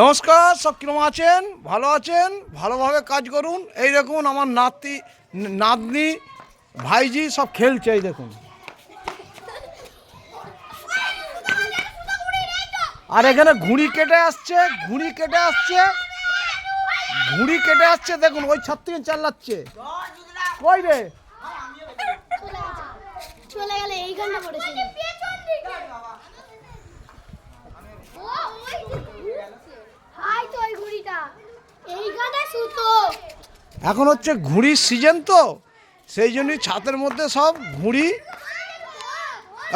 নমস্কার, সব কিরকম আছেন? ভালো আছেন? ভালোভাবে কাজ করুন। এই দেখুন আমার নাতনি ভাইজি সব খেলছে। এই দেখুন, আর এখানে ঘুড়ি কেটে আসছে। দেখুন ওই ছাদ থেকে চালাচ্ছে। কই রে? চলে গেলে এইখানটা পড়েছিল। এখন হচ্ছে ঘুড়ির সিজন, তো সেই জন্যই ছাদের মধ্যে সব ঘুড়ি।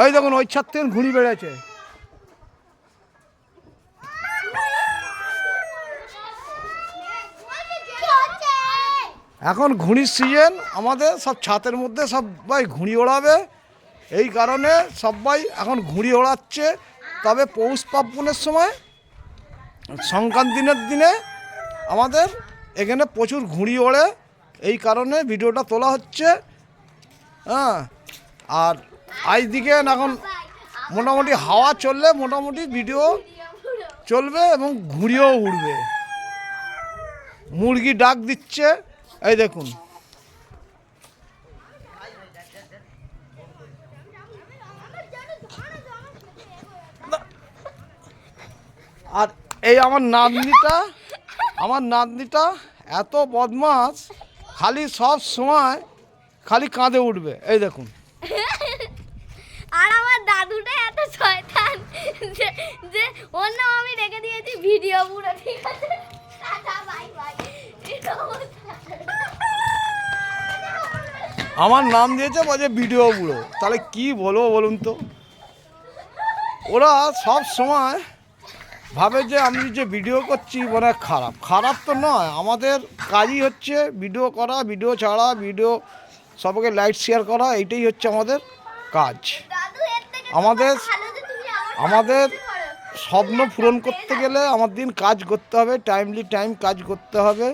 এই দেখুন ওই ছাদ থেকে ঘুড়ি বেড়েছে। এখন ঘুড়ির সিজন, আমাদের সব ছাদের মধ্যে সবাই ঘুড়ি ওড়াবে। এই কারণে সবাই এখন ঘুড়ি ওড়াচ্ছে। তবে পৌষ পার্বণের সময়, সংক্রান্তির দিনে আমাদের এখানে প্রচুর ঘুড়ি ওড়ে। এই কারণে ভিডিওটা তোলা হচ্ছে। হ্যাঁ, আর আজদিকে এখন মোটামুটি হাওয়া চললে মোটামুটি ভিডিও চলবে এবং ঘুড়িও উড়বে। মুরগি ডাক দিচ্ছে, এই দেখুন। আর এই আমার নাতনিটা এত বদমাস, খালি সব সময় খালি কাঁধে উঠবে। এই দেখুন। আর আমার দাদুটা এত শয়তান যে ওর নাম আমি রেখে দিয়েছি ভিডিও পুরো। ঠিক আছে, টাটা বাই বাই। আমার নাম দিয়েছে বলে ভিডিও বুড়ো। তাহলে কি বলবো বলুন তো? ওরা সব সময় ভাবে যে আমি যে ভিডিও করছি মানে খারাপ তো নয়। আমাদের কাজই হচ্ছে ভিডিও করা, ভিডিও ছাড়া, ভিডিও সবাইকে লাইক শেয়ার করা। এইটাই হচ্ছে আমাদের কাজ। আমাদের স্বপ্ন পূরণ করতে গেলে আমাদের কাজ করতে হবে, টাইম কাজ করতে হবে।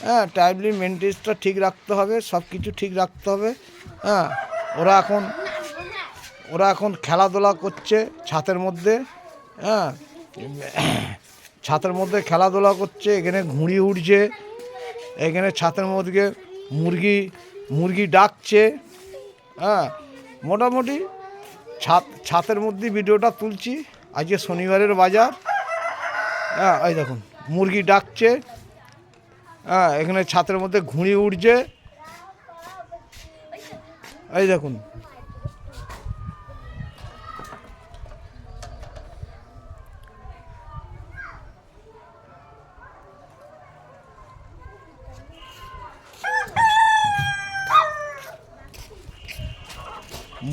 হ্যাঁ, টাইমলি মেনটেন্সটা ঠিক রাখতে হবে, সব কিছু ঠিক রাখতে হবে। হ্যাঁ, ওরা এখন খেলাধুলা করছে ছাদের মধ্যে। হ্যাঁ, ছাদের মধ্যে খেলাধুলা করছে। এখানে ঘুড়ি উড়ছে, এখানে ছাদের মধ্যে মুরগি ডাকছে। হ্যাঁ, মোটামুটি ছাদের মধ্যে ভিডিওটা তুলছি। আজকে শনিবারের বাজার। হ্যাঁ, এই দেখুন মুরগি ডাকছে। হ্যাঁ, এখানে ছাদের মধ্যে ঘুড়ি উড়ছে। এই দেখুন।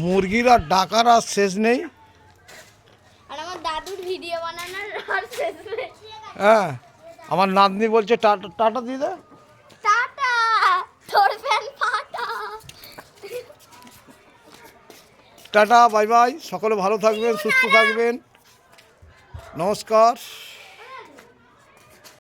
মুরগির আর ডাকার আর শেষ নেই। আর আমার দাদুর ভিডিও বানানোর আর শেষ নেই। হ্যাঁ, আমার নাতনি বলছে টাটা দিয়ে দে। টাটা, তোর ফ্যান ফাটা। Tata, bye bye. সকলে ভালো থাকবেন, সুস্থ থাকবেন। নমস্কার।